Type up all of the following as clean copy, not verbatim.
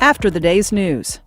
after the day's news.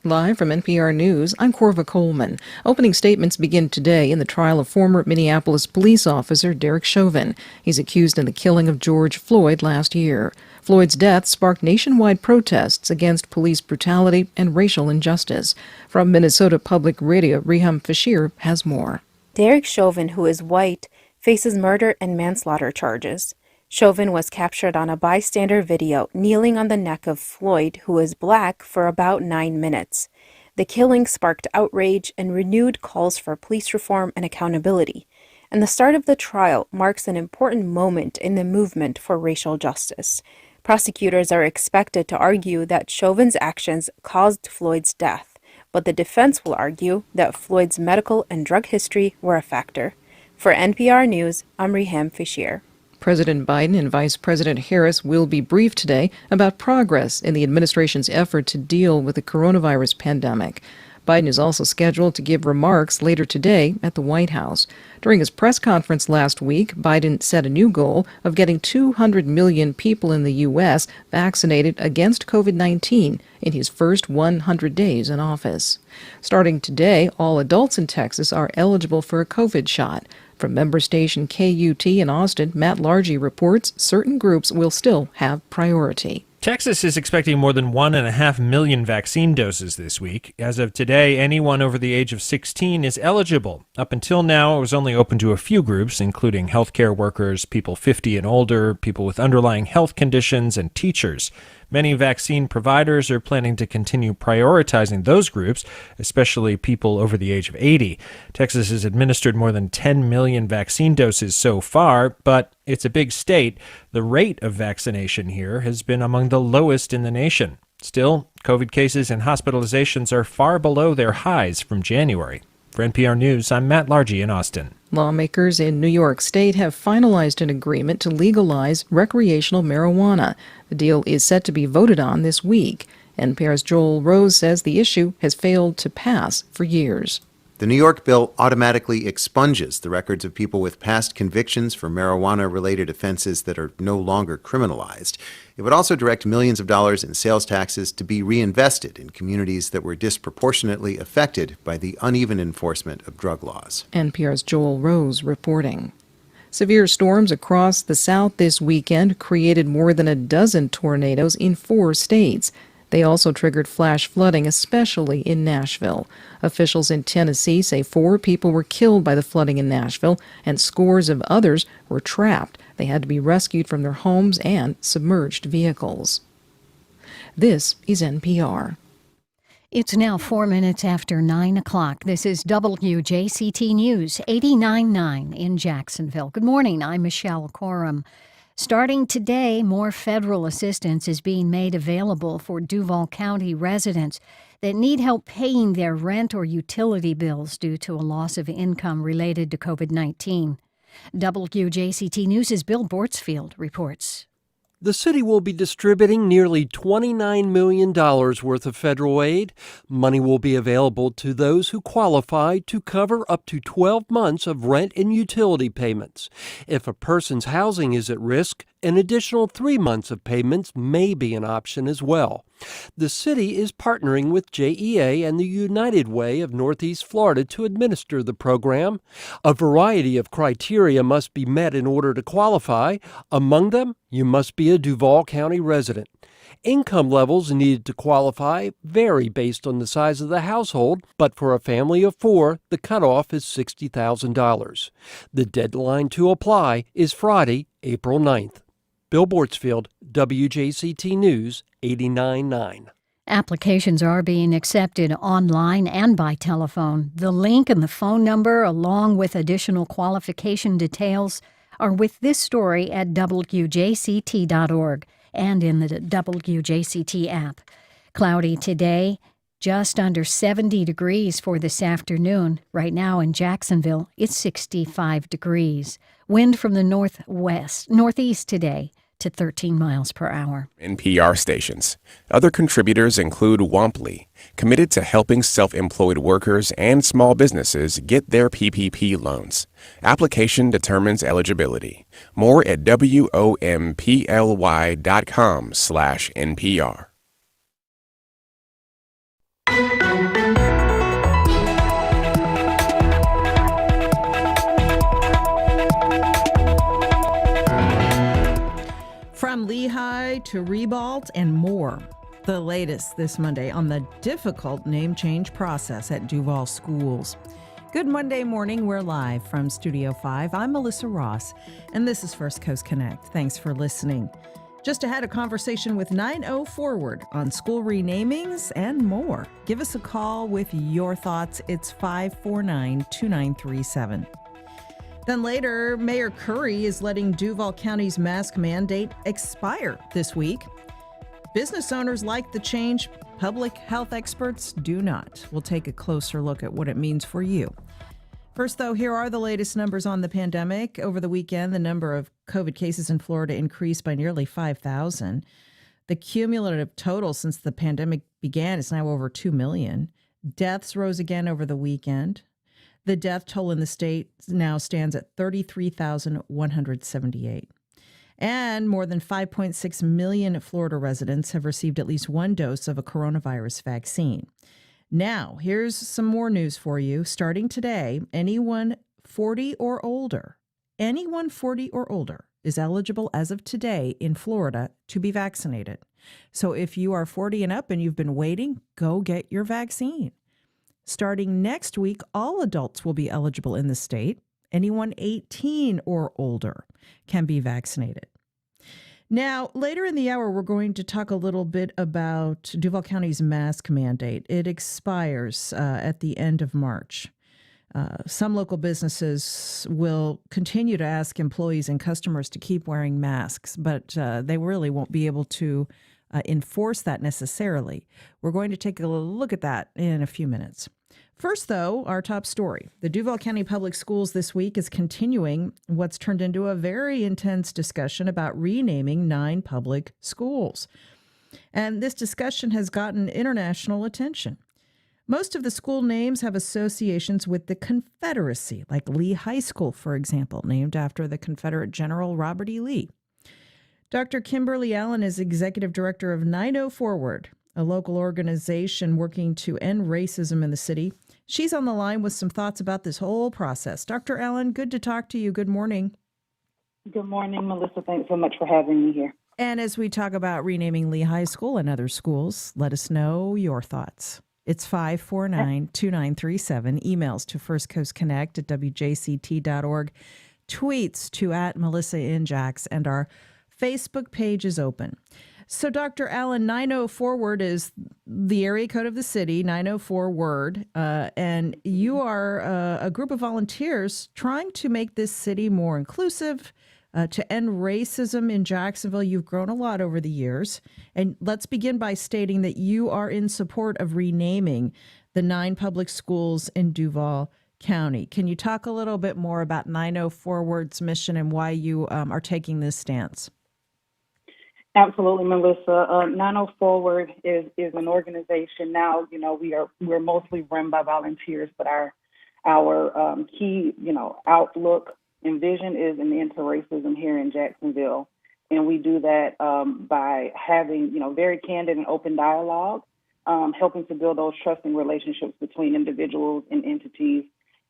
Live from NPR News, I'm Corva Coleman. Opening statements begin today in the trial of former Minneapolis police officer Derek Chauvin. He's accused in the killing of George Floyd last year. Floyd's death sparked nationwide protests against police brutality and racial injustice. From Minnesota Public Radio, Reham Fashir has more. Derek Chauvin, who is white, faces murder and manslaughter charges. Chauvin was captured on a bystander video kneeling on the neck of Floyd, who is black, for about 9 minutes. The killing sparked outrage and renewed calls for police reform and accountability. And the start of the trial marks an important moment in the movement for racial justice. Prosecutors are expected to argue that Chauvin's actions caused Floyd's death, but the defense will argue that Floyd's medical and drug history were a factor. For NPR News, I'm Reham Fashir. President Biden and Vice President Harris will be briefed today about progress in the administration's effort to deal with the coronavirus pandemic. Biden is also scheduled to give remarks later today at the White House. During his press conference last week, Biden set a new goal of getting 200 million people in the U.S. vaccinated against COVID-19 in his first 100 days in office. Starting today, all adults in Texas are eligible for a COVID shot. From member station KUT in Austin, Matt Largy reports certain groups will still have priority. Texas is expecting more than 1.5 million vaccine doses this week. As of today, anyone over the age of 16 is eligible. Up until now, it was only open to a few groups, including healthcare workers, people 50 and older, people with underlying health conditions, and teachers. Many vaccine providers are planning to continue prioritizing those groups, especially people over the age of 80. Texas has administered more than 10 million vaccine doses so far, but it's a big state. The rate of vaccination here has been among the lowest in the nation. Still, COVID cases and hospitalizations are far below their highs from January. For NPR News, I'm Matt Largy in Austin. Lawmakers in New York State have finalized an agreement to legalize recreational marijuana. The deal is set to be voted on this week. NPR's Joel Rose says the issue has failed to pass for years. The New York bill automatically expunges the records of people with past convictions for marijuana-related offenses that are no longer criminalized. It would also direct millions of dollars in sales taxes to be reinvested in communities that were disproportionately affected by the uneven enforcement of drug laws. NPR's Joel Rose reporting. Severe storms across the South this weekend created more than a dozen tornadoes in 4 states. They also triggered flash flooding, especially in Nashville. Officials in Tennessee say 4 people were killed by the flooding in Nashville, and scores of others were trapped. They had to be rescued from their homes and submerged vehicles. This is NPR. It's now 4 minutes after 9 o'clock. This is WJCT News 89.9 in Jacksonville. Good morning. I'm Michelle Corum. Starting today, more federal assistance is being made available for Duval County residents that need help paying their rent or utility bills due to a loss of income related to COVID-19. WJCT News' Bill Bortsfield reports. The city will be distributing nearly $29 million worth of federal aid. Money will be available to those who qualify to cover up to 12 months of rent and utility payments. If a person's housing is at risk, an additional 3 months of payments may be an option as well. The city is partnering with JEA and the United Way of Northeast Florida to administer the program. A variety of criteria must be met in order to qualify. Among them, you must be a Duval County resident. Income levels needed to qualify vary based on the size of the household, but for a family of 4, the cutoff is $60,000. The deadline to apply is Friday, April 9th. Bill Bortsfield, WJCT News 89.9. Applications are being accepted online and by telephone. The link and the phone number, along with additional qualification details, are with this story at WJCT.org and in the WJCT app. Cloudy today, just under 70 degrees for this afternoon. Right now in Jacksonville, it's 65 degrees. Wind from the northeast today, to 13 miles per hour. NPR stations. Other contributors include Womply, committed to helping self-employed workers and small businesses get their PPP loans. Application determines eligibility. More at womply.com/NPR. From Lehigh to Ribault and more. The latest this Monday on the difficult name change process at Duval Schools. Good Monday morning. We're live from Studio 5. I'm Melissa Ross, and this is First Coast Connect. Thanks for listening. Just ahead, a conversation with 9-0 Forward on school renamings and more. Give us a call with your thoughts. It's 549-2937. Then later, Mayor Curry is letting Duval County's mask mandate expire this week. Business owners like the change. Public health experts do not. We'll take a closer look at what it means for you. First, though, here are the latest numbers on the pandemic. Over the weekend, the number of COVID cases in Florida increased by nearly 5,000. The cumulative total since the pandemic began is now over 2 million. Deaths rose again over the weekend. The death toll in the state now stands at 33,178. And more than 5.6 million Florida residents have received at least one dose of a coronavirus vaccine. Now, here's some more news for you. Starting today, anyone 40 or older is eligible as of today in Florida to be vaccinated. So if you are 40 and up and you've been waiting, go get your vaccine. Starting next week, all adults will be eligible in the state. Anyone 18 or older can be vaccinated. Now, later in the hour, we're going to talk a little bit about Duval County's mask mandate. It expires at the end of March. Some local businesses will continue to ask employees and customers to keep wearing masks, but they really won't be able to enforce that necessarily. We're going to take a look at that in a few minutes. First, though, our top story. The Duval County Public Schools this week is continuing what's turned into a very intense discussion about renaming 9 public schools. And this discussion has gotten international attention. Most of the school names have associations with the Confederacy, like Lee High School, for example, named after the Confederate General Robert E. Lee. Dr. Kimberly Allen is executive director of 9-0 Forward, a local organization working to end racism in the city. She's on the line with some thoughts about this whole process. Dr. Allen, good to talk to you. Good morning. Good morning, Melissa. Thanks so much for having me here. And as we talk about renaming Lee High School and other schools, let us know your thoughts. It's 549-2937. Emails to firstcoastconnect@wjct.org. Tweets to @MelissaNJax, and our Facebook page is open. So, Dr. Allen, 9-0 Forward is the area code of the city, 9-0 Forward, and you are a group of volunteers trying to make this city more inclusive, to end racism in Jacksonville. You've grown a lot over the years. And let's begin by stating that you are in support of renaming the 9 public schools in Duval County. Can you talk a little bit more about 9-0 Forward's mission and why you are taking this stance? Absolutely, Melissa. 9-0 Forward is an organization now. You know, we're mostly run by volunteers, but our key outlook and vision is an end to racism here in Jacksonville, and we do that by having very candid and open dialogue, helping to build those trusting relationships between individuals and entities,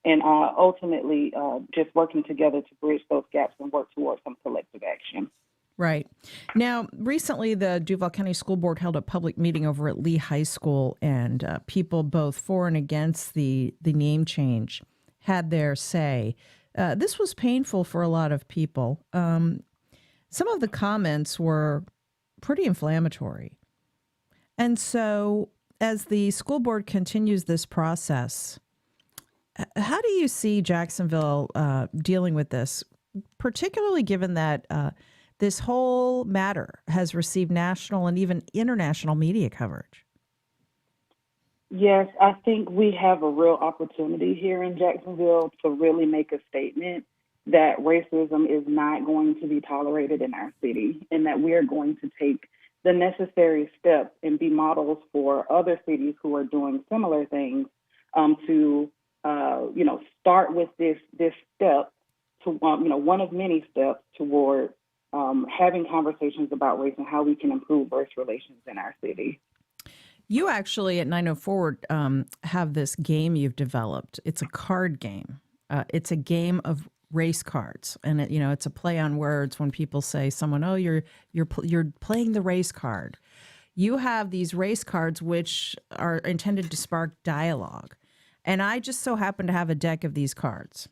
and ultimately just working together to bridge those gaps and work towards some collective action. Right. Now, recently, the Duval County School Board held a public meeting over at Lee High School, and people both for and against the name change had their say. This was painful for a lot of people. Some of the comments were pretty inflammatory. And so as the school board continues this process, how do you see Jacksonville dealing with this, particularly given that this whole matter has received national and even international media coverage? Yes, I think we have a real opportunity here in Jacksonville to really make a statement that racism is not going to be tolerated in our city, and that we are going to take the necessary steps and be models for other cities who are doing similar things to start with this step to one of many steps toward having conversations about race and how we can improve race relations in our city. You actually at 90 Forward have this game you've developed. It's a card game. It's a game of race cards, and it's a play on words. When people say someone, "Oh, you're playing the race card," you have these race cards which are intended to spark dialogue, and I just so happen to have a deck of these cards.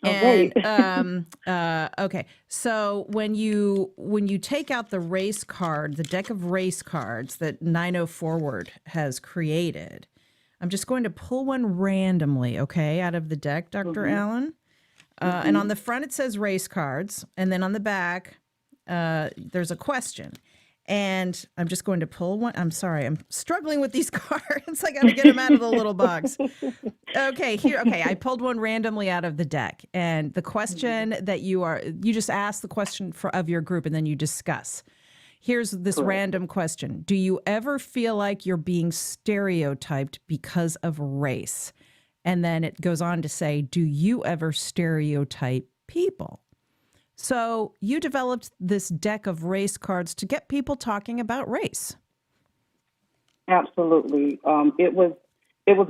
Oh, And okay, so when you take out the race card, the deck of race cards that 90 Forward has created, I'm just going to pull one randomly, okay, out of the deck, Dr. Allen. And on the front it says race cards, and then on the back there's a question. And I'm just going to pull one. I'm sorry, I'm struggling with these cards. I got to get them out of the little box. Okay, here. Okay, I pulled one randomly out of the deck. And the question that you just ask the question of your group, and then you discuss. Here's this Correct. random question. Do you ever feel like you're being stereotyped because of race? And then it goes on to say, do you ever stereotype people? So you developed this deck of race cards to get people talking about race. Absolutely. It was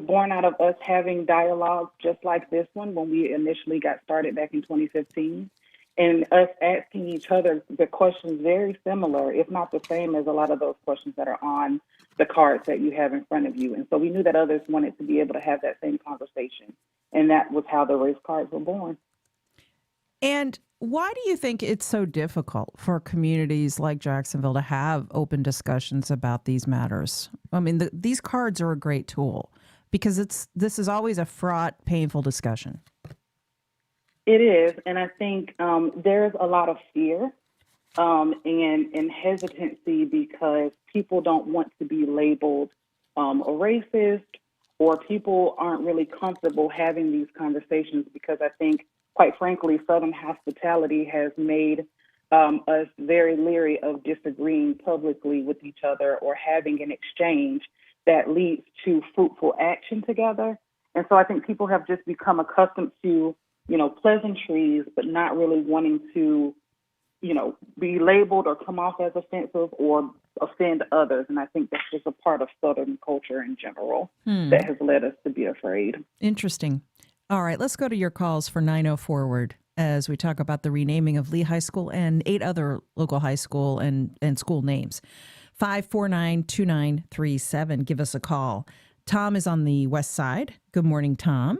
born out of us having dialogue just like this one when we initially got started back in 2015, and us asking each other the questions very similar, if not the same, as a lot of those questions that are on the cards that you have in front of you. And so we knew that others wanted to be able to have that same conversation, and that was how the race cards were born. And why do you think it's so difficult for communities like Jacksonville to have open discussions about these matters? I mean, these cards are a great tool because this is always a fraught, painful discussion. It is, and I think there's a lot of fear and hesitancy because people don't want to be labeled a racist, or people aren't really comfortable having these conversations because I think, quite frankly, Southern hospitality has made us very leery of disagreeing publicly with each other or having an exchange that leads to fruitful action together. And so I think people have just become accustomed to, pleasantries, but not really wanting to, be labeled or come off as offensive or offend others. And I think that's just a part of Southern culture in general that has led us to be afraid. Interesting. All right, let's go to your calls for 90 Forward as we talk about the renaming of Lee High School and 8 other local high school and school names. 549-2937. Give us a call. Tom is on the west side. Good morning, Tom.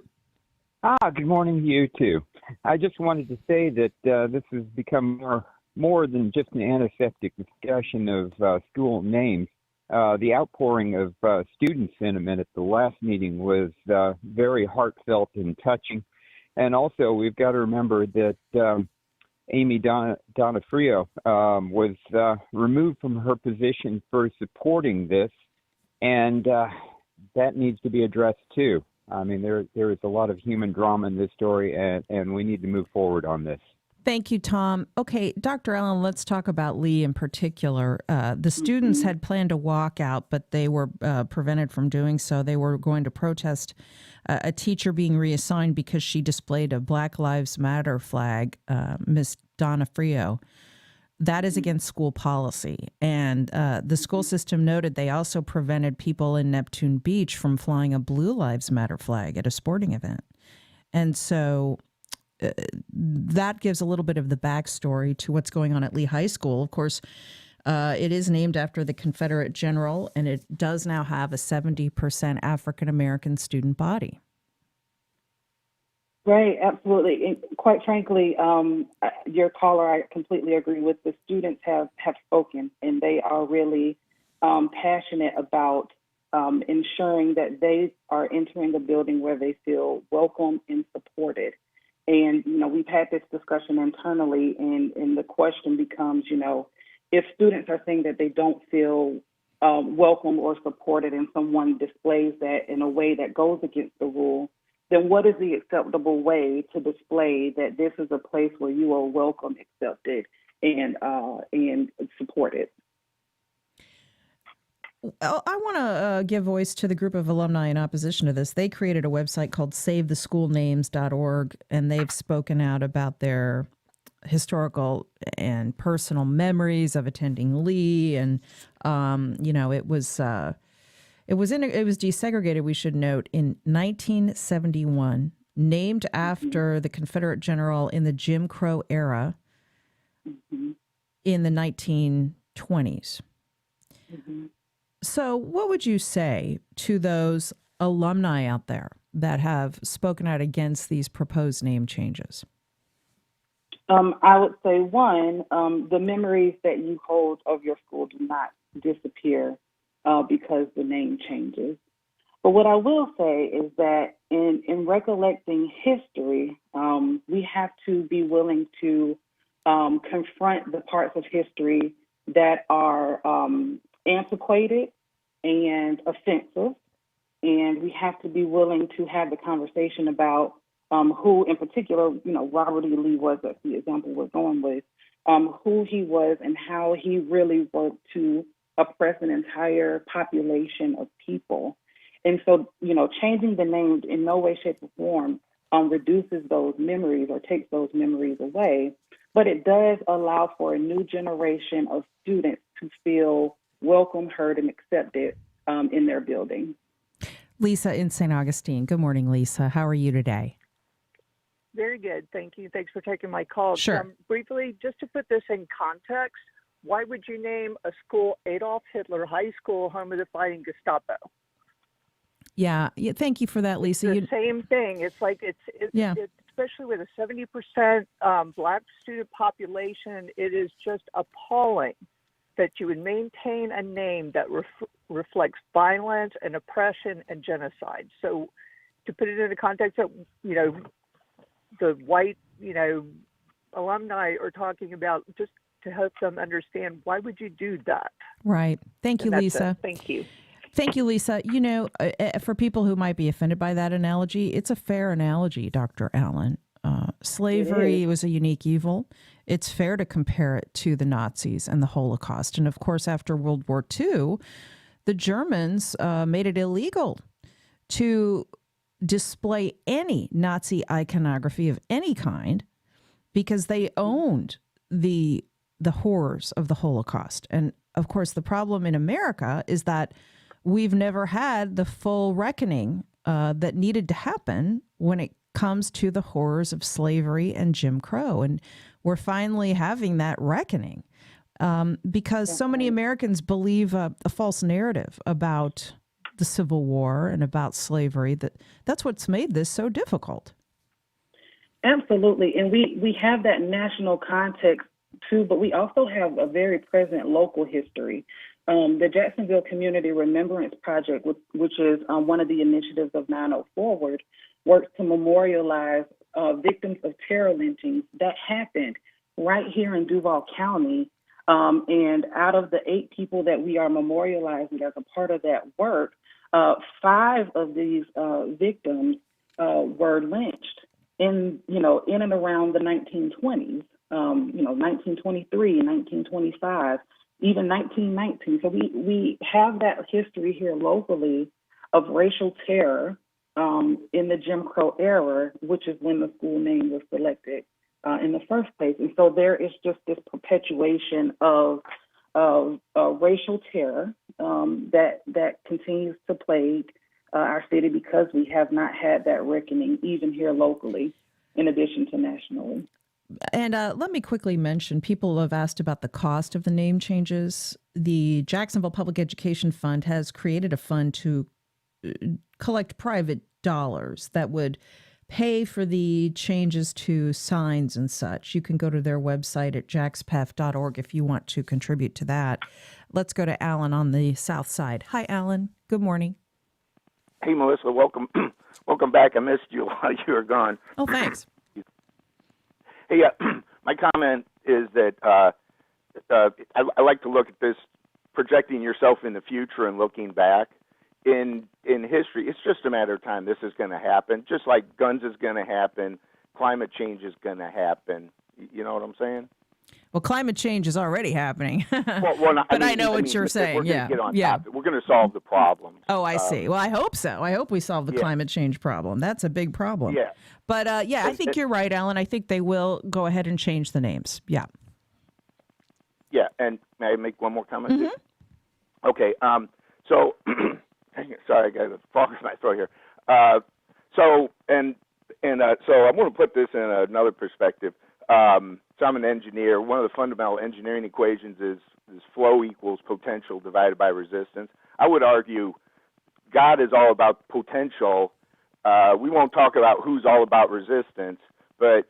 Good morning to you, too. I just wanted to say that this has become more than just an antiseptic discussion of school names. The outpouring of student sentiment at the last meeting was very heartfelt and touching. And also, we've got to remember that Amy Donofrio was removed from her position for supporting this, and that needs to be addressed, too. I mean, there is a lot of human drama in this story, and we need to move forward on this. Thank you, Tom. Okay, Dr. Allen, let's talk about Lee in particular. The students had planned to walk out, but they were prevented from doing so. They were going to protest a teacher being reassigned because she displayed a Black Lives Matter flag, Miss Donofrio. That is against school policy. And the school system noted they also prevented people in Neptune Beach from flying a Blue Lives Matter flag at a sporting event. And so that gives a little bit of the backstory to what's going on at Lee High School. Of course, it is named after the Confederate general, and it does now have a 70% African-American student body. Right, absolutely. And quite frankly, your caller, I completely agree with. The students have spoken, and they are really passionate about ensuring that they are entering a building where they feel welcome and supported. And, we've had this discussion internally, and the question becomes, if students are saying that they don't feel welcome or supported and someone displays that in a way that goes against the rule, then what is the acceptable way to display that this is a place where you are welcome, accepted, and supported? I want to give voice to the group of alumni in opposition to this. They created a website called SaveTheSchoolNames.org, and they've spoken out about their historical and personal memories of attending Lee, and it was desegregated. We should note in 1971, named after the Confederate general in the Jim Crow era in the 1920s. So, what would you say to those alumni out there that have spoken out against these proposed name changes? I would say, one, the memories that you hold of your school do not disappear because the name changes. But what I will say is that in recollecting history, we have to be willing to confront the parts of history that are antiquated and offensive, and we have to be willing to have the conversation about who, in particular, Robert E. Lee was the example we're going with, who he was and how he really worked to oppress an entire population of people. And so, changing the name in no way, shape, or form reduces those memories or takes those memories away, but it does allow for a new generation of students to feel welcome, heard, and accepted in their building. Lisa in St. Augustine. Good morning, Lisa. How are you today? Very good. Thank you. Thanks for taking my call. Sure. Briefly, just to put this in context, why would you name a school Adolf Hitler High School, home of the Fighting Gestapo? Yeah. Thank you for that, Lisa. It's the same thing. It's like it's especially with a 70% Black student population, it is just appalling that you would maintain a name that reflects violence and oppression and genocide. So, to put it in the context that the white alumni are talking about, just to help them understand, why would you do that? Right. Thank you, Lisa. Thank you. Thank you, Lisa. For people who might be offended by that analogy, it's a fair analogy, Dr. Allen. Slavery was a unique evil. It's fair to compare it to the Nazis and the Holocaust. And of course, after World War II, the Germans made it illegal to display any Nazi iconography of any kind because they owned the horrors of the Holocaust. And of course, the problem in America is that we've never had the full reckoning that needed to happen when it comes to the horrors of slavery and Jim Crow. And we're finally having that reckoning because so many Americans believe a false narrative about the Civil War and about slavery. That's what's made this so difficult. Absolutely. And we have that national context too, but we also have a very present local history. The Jacksonville Community Remembrance Project, which is one of the initiatives of 9/0 Forward, works to memorialize victims of terror lynchings that happened right here in Duval County. And out of the 8 people that we are memorializing as a part of that work, 5 of these victims were lynched in and around the 1920s, 1923, 1925, even 1919. So we have that history here locally of racial terror in the Jim Crow era, which is when the school name was selected in the first place. And so there is just this perpetuation of racial terror that continues to plague our city because we have not had that reckoning even here locally, in addition to nationally. And let me quickly mention, people have asked about the cost of the name changes. The Jacksonville Public Education Fund has created a fund to collect private dollars that would pay for the changes to signs and such. You can go to their website at jaxpef.org if you want to contribute to that. Let's go to Alan on the south side. Hi, Alan. Good morning. Hey, Melissa. Welcome. Welcome back. I missed you while you were gone. Oh, thanks. Hey, my comment is that I like to look at this, projecting yourself in the future and looking back. in history, it's just a matter of time. This is going to happen, just like guns is going to happen, climate change is going to happen. You know what I'm saying? Well, climate change is already happening. But I know what you're saying. We're going to get on top of it. We're going to solve the problem. Oh, I see. Well, I hope so. I hope we solve the climate change problem. That's a big problem. Yeah. But I think you're right, Alan. I think they will go ahead and change the names. Yeah. Yeah, and may I make one more comment? Mm-hmm. Okay. So, sorry, I got a frog in my throat here. So I'm going to put this in another perspective. So I'm an engineer. One of the fundamental engineering equations is flow equals potential divided by resistance. I would argue God is all about potential. We won't talk about who's all about resistance, but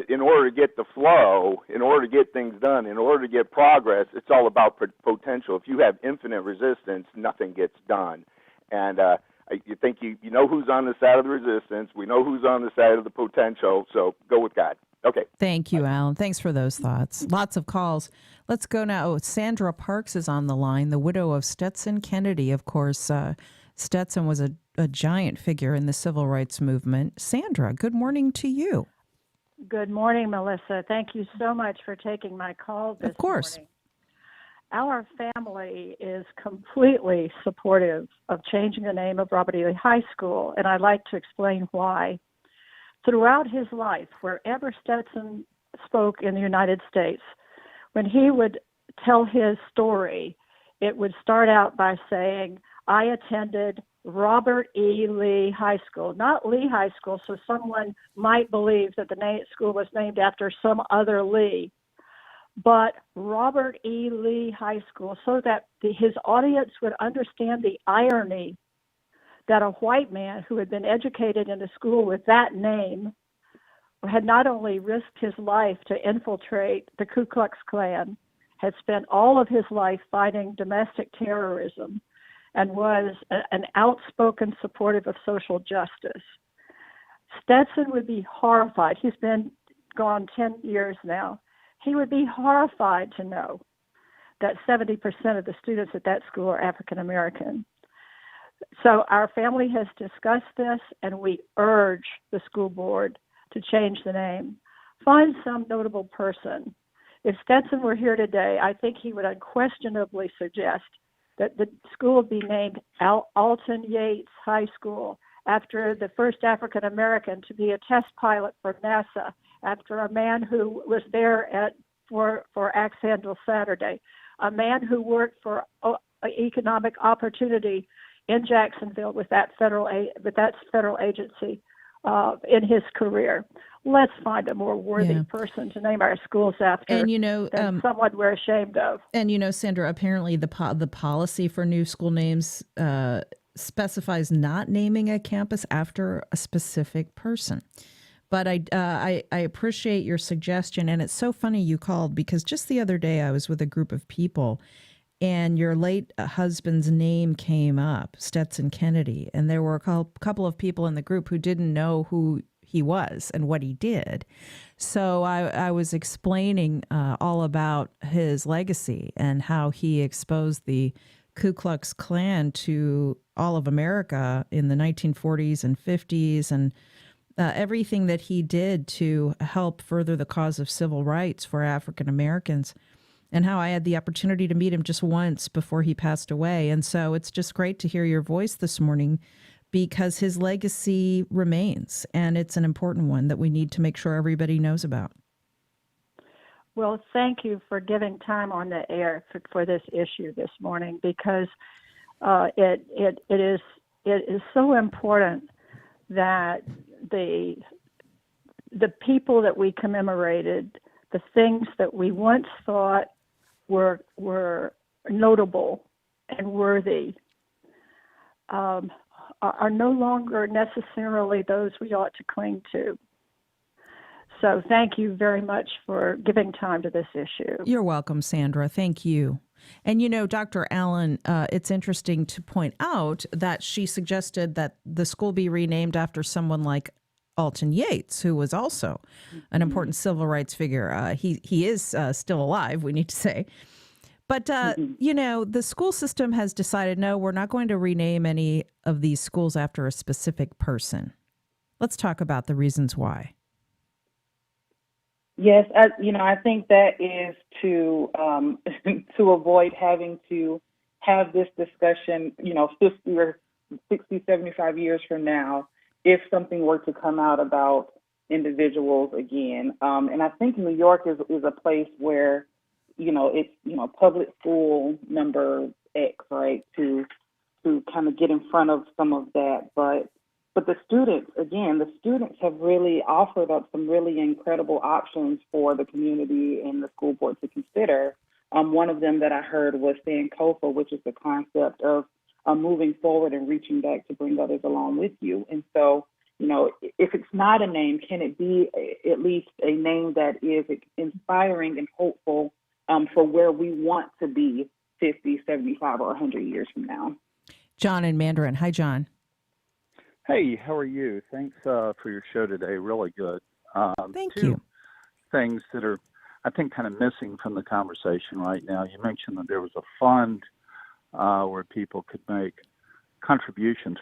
in order to get the flow, in order to get things done, in order to get progress, it's all about potential. If you have infinite resistance, nothing gets done. And you think you know who's on the side of the resistance. We know who's on the side of the potential, so go with God. Okay. Thank you, Alan. Thanks for those thoughts. Lots of calls. Let's go now. Oh, Sandra Parks is on the line, the widow of Stetson Kennedy. Of course, Stetson was a giant figure in the civil rights movement. Sandra, good morning to you. Good morning, Melissa. Thank you so much for taking my call this morning. Of course. Our family is completely supportive of changing the name of Robert E. Lee High School, and I'd like to explain why. Throughout his life, wherever Stetson spoke in the United States, when he would tell his story, it would start out by saying, I attended Robert E. Lee High School, not Lee High School, so someone might believe that the school was named after some other Lee, but Robert E. Lee High School, so that his audience would understand the irony that a white man who had been educated in a school with that name had not only risked his life to infiltrate the Ku Klux Klan, had spent all of his life fighting domestic terrorism, and was an outspoken supporter of social justice. Stetson would be horrified. He's been gone 10 years now. He would be horrified to know that 70% of the students at that school are African American. So our family has discussed this, and we urge the school board to change the name. Find some notable person. If Stetson were here today, I think he would unquestionably suggest that the school be named Alton Yates High School, after the first African American to be a test pilot for NASA, after a man who was there for Axe Handle Saturday, a man who worked for economic opportunity in Jacksonville with that federal agency in his career. Let's find a more worthy person to name our schools after, and than someone we're ashamed of. And Sandra, apparently the policy for new school names specifies not naming a campus after a specific person. But I appreciate your suggestion, and it's so funny you called, because just the other day I was with a group of people, and your late husband's name came up, Stetson Kennedy, and there were a couple of people in the group who didn't know who he was and what he did. So I was explaining all about his legacy and how he exposed the Ku Klux Klan to all of America in the 1940s and 50s, and everything that he did to help further the cause of civil rights for African Americans, and how I had the opportunity to meet him just once before he passed away. And so it's just great to hear your voice this morning, because his legacy remains, and it's an important one that we need to make sure everybody knows about. Well, thank you for giving time on the air for this issue this morning, because it is so important that the people that we commemorated, the things that we once thought were notable and worthy, are no longer necessarily those we ought to cling to. So thank you very much for giving time to this issue. You're welcome, Sandra. Thank you. And Dr. Allen, it's interesting to point out that she suggested that the school be renamed after someone like Alton Yates, who was also an important civil rights figure. He is still alive, we need to say. But, the school system has decided, no, we're not going to rename any of these schools after a specific person. Let's talk about the reasons why. Yes, I think that is to to avoid having to have this discussion, 50 or 60, 75 years from now, if something were to come out about individuals again. And I think New York is a place where, it's, public school number X, right, to kind of get in front of some of that. But the students have really offered up some really incredible options for the community and the school board to consider. One of them that I heard was Sankofa, which is the concept of moving forward and reaching back to bring others along with you. And so, if it's not a name, can it be at least a name that is inspiring and hopeful for where we want to be 50, 75, or 100 years from now? John in Mandarin. Hi, John. Hey, how are you? Thanks for your show today. Really good. Thank two you. Things that are, I think, kind of missing from the conversation right now. You mentioned that there was a fund where people could make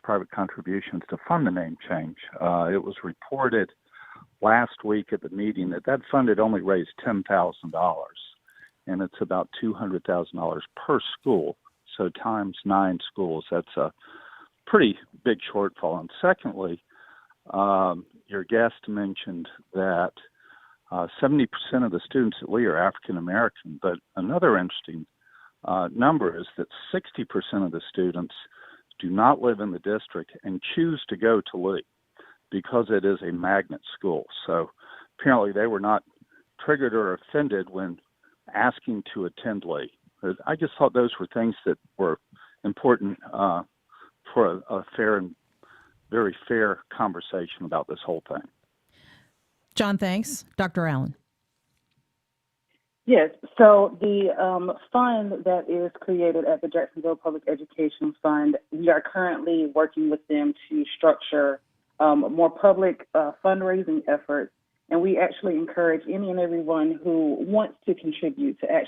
private contributions to fund the name change. It was reported last week at the meeting that fund had only raised $10,000, and it's about $200,000 per school. So times 9 schools, that's a pretty big shortfall. And secondly, your guest mentioned that 70% of the students at Lee are African American, but another interesting number is that 60% of the students do not live in the district and choose to go to Lee because it is a magnet school. So apparently they were not triggered or offended when asking to attend Lee. I just thought those were things that were important for a fair and very fair conversation about this whole thing. John, thanks. Dr. Allen. Yes. So the fund that is created at the Jacksonville Public Education Fund, we are currently working with them to structure more public fundraising efforts. And we actually encourage any and everyone who wants to contribute to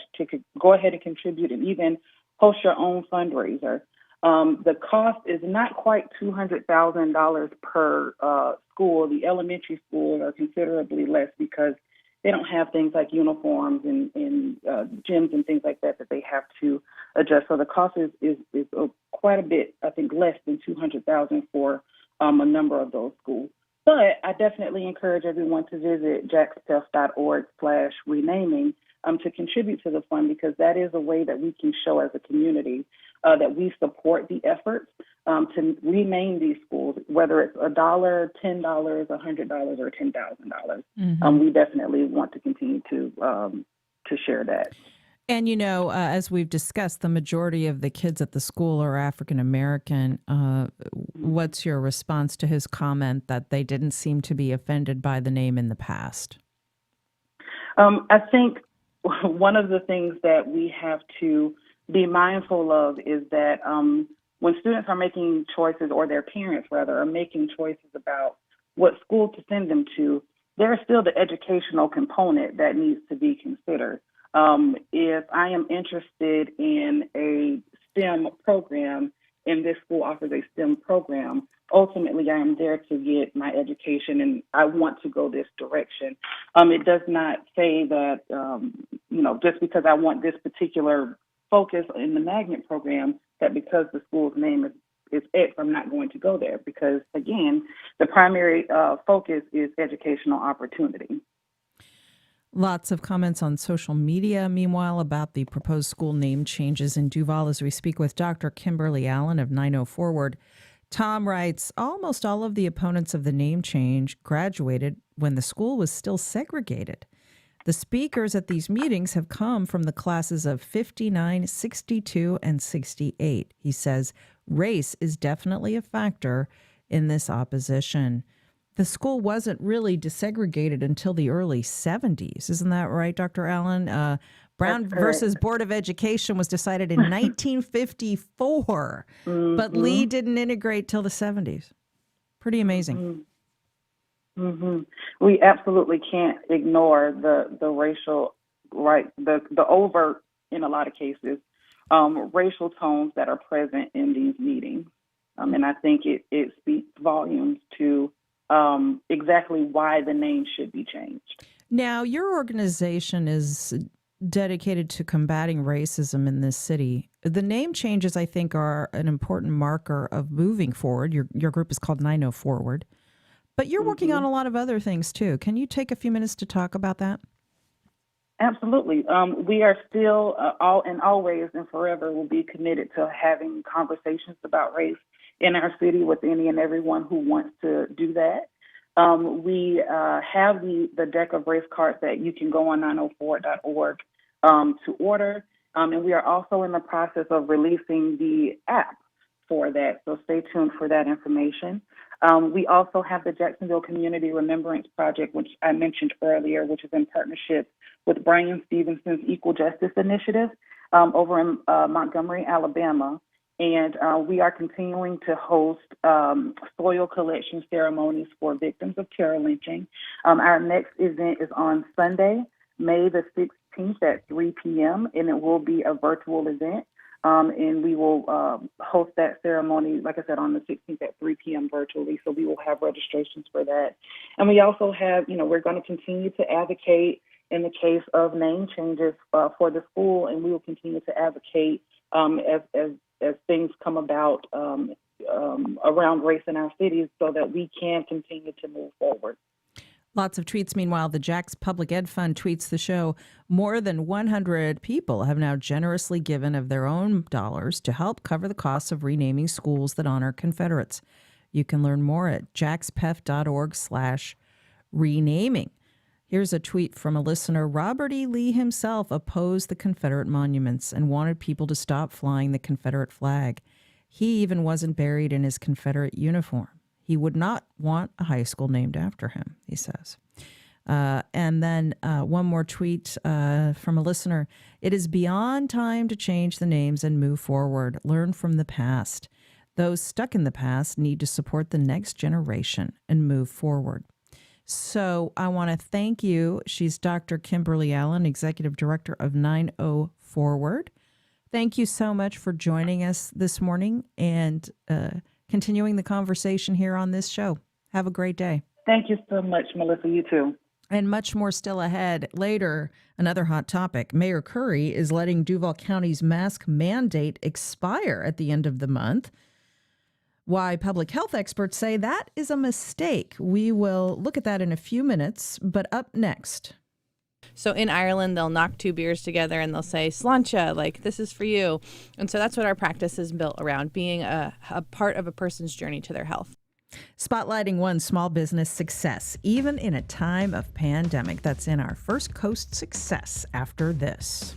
go ahead and contribute and even host your own fundraiser. The cost is not quite $200,000 per school. The elementary schools are considerably less because they don't have things like uniforms and gyms and things like that they have to adjust. So the cost is quite a bit, I think, less than $200,000 for a number of those schools. But I definitely encourage everyone to visit jaxpef.org/renaming to contribute to the fund, because that is a way that we can show as a community that we support the efforts to rename these schools, whether it's $1, $10, $100, or $10,000. Mm-hmm. We definitely want to continue to share that. And, as we've discussed, the majority of the kids at the school are African American. What's your response to his comment that they didn't seem to be offended by the name in the past? I think one of the things that we have to be mindful of is that when students are making choices, or their parents rather, are making choices about what school to send them to, there's still the educational component that needs to be considered. If I am interested in a STEM program and this school offers a STEM program, ultimately I am there to get my education and I want to go this direction. It does not say that, just because I want this particular focus in the magnet program, that because the school's name is X, I'm not going to go there, because, again, the primary focus is educational opportunity. Lots of comments on social media, meanwhile, about the proposed school name changes in Duval as we speak with Dr. Kimberly Allen of 90 Forward. Tom writes, almost all of the opponents of the name change graduated when the school was still segregated. The speakers at these meetings have come from the classes of 59, 62, and 68. He says race is definitely a factor in this opposition. The school wasn't really desegregated until the early 70s. Isn't that right, Dr. Allen? Brown versus Board of Education was decided in 1954, but Lee didn't integrate till the 70s. Pretty amazing. Mm-hmm. We absolutely can't ignore the racial, right, the overt in a lot of cases, racial tones that are present in these meetings. And I think it speaks volumes to exactly why the name should be changed. Now, your organization is dedicated to combating racism in this city. The name changes, I think, are an important marker of moving forward. Your group is called 90 Forward. But you're working on a lot of other things, too. Can you take a few minutes to talk about that? Absolutely. We are still always and forever will be committed to having conversations about race in our city with any and everyone who wants to do that. We have the deck of race cards that you can go on 90forward.org to order. And we are also in the process of releasing the app for that. So stay tuned for that information. We also have the Jacksonville Community Remembrance Project, which I mentioned earlier, which is in partnership with Brian Stevenson's Equal Justice Initiative over in Montgomery, Alabama. And we are continuing to host soil collection ceremonies for victims of terror lynching. Our next event is on Sunday, May the 16th at 3 p.m., and it will be a virtual event. And we will host that ceremony, like I said, on the 16th at 3 p.m. virtually. So we will have registrations for that. And we also have, we're going to continue to advocate in the case of name changes for the school, and we will continue to advocate as things come about around race in our cities so that we can continue to move forward. Lots of tweets. Meanwhile, the Jax Public Ed Fund tweets the show. More than 100 people have now generously given of their own dollars to help cover the costs of renaming schools that honor Confederates. You can learn more at jaxpef.org/renaming. Here's a tweet from a listener. Robert E. Lee himself opposed the Confederate monuments and wanted people to stop flying the Confederate flag. He even wasn't buried in his Confederate uniform. He would not want a high school named after him, he says. And then one more tweet from a listener. It is beyond time to change the names and move forward. Learn from the past. Those stuck in the past need to support the next generation and move forward. So I want to thank you. She's Dr. Kimberly Allen, Executive Director of 90 Forward. Thank you so much for joining us this morning and continuing the conversation here on this show. Have a great day. Thank you so much, Melissa. You too. And much more still ahead. Later, another hot topic. Mayor Curry is letting Duval County's mask mandate expire at the end of the month. Why public health experts say that is a mistake. We will look at that in a few minutes, but up next. So in Ireland, they'll knock two beers together and they'll say, Sláinte, like, this is for you. And so that's what our practice is built around, being a part of a person's journey to their health. Spotlighting one small business success, even in a time of pandemic. That's in our First Coast Success after this.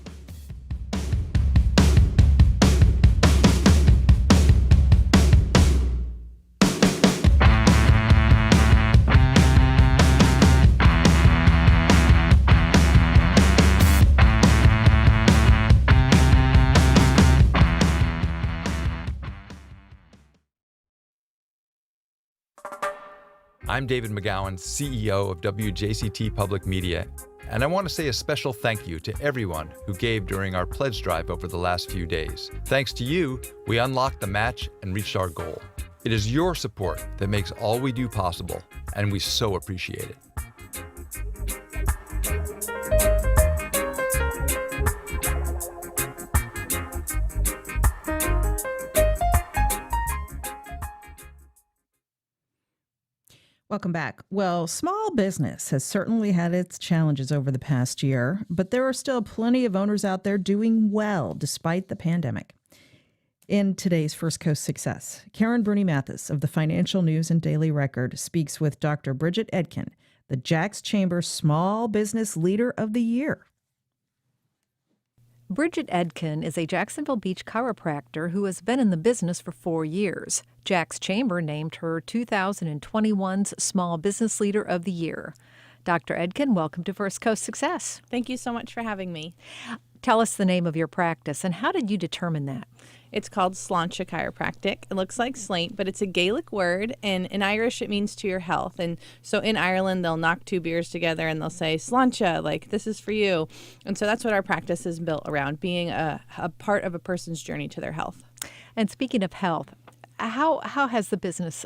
I'm David McGowan, CEO of WJCT Public Media, and I want to say a special thank you to everyone who gave during our pledge drive over the last few days. Thanks to you, we unlocked the match and reached our goal. It is your support that makes all we do possible, and we so appreciate it. Welcome back. Well, small business has certainly had its challenges over the past year, but there are still plenty of owners out there doing well despite the pandemic. In today's First Coast Success, Karen Bruni Mathis of the Financial News and Daily Record speaks with Dr. Bridget Edkin, the Jax Chamber Small Business Leader of the Year. Bridget Edkin is a Jacksonville Beach chiropractor who has been in the business for 4 years. Jax Chamber named her 2021's Small Business Leader of the Year. Dr. Edkin, welcome to First Coast Success. Thank you so much for having me. Tell us the name of your practice and how did you determine that? It's called Sláinte Chiropractic. It looks like slaint, but it's a Gaelic word, and in Irish it means to your health. And so in Ireland, they'll knock two beers together and they'll say, Sláinte, like, this is for you. And so that's what our practice is built around, being a part of a person's journey to their health. And speaking of health, how has the business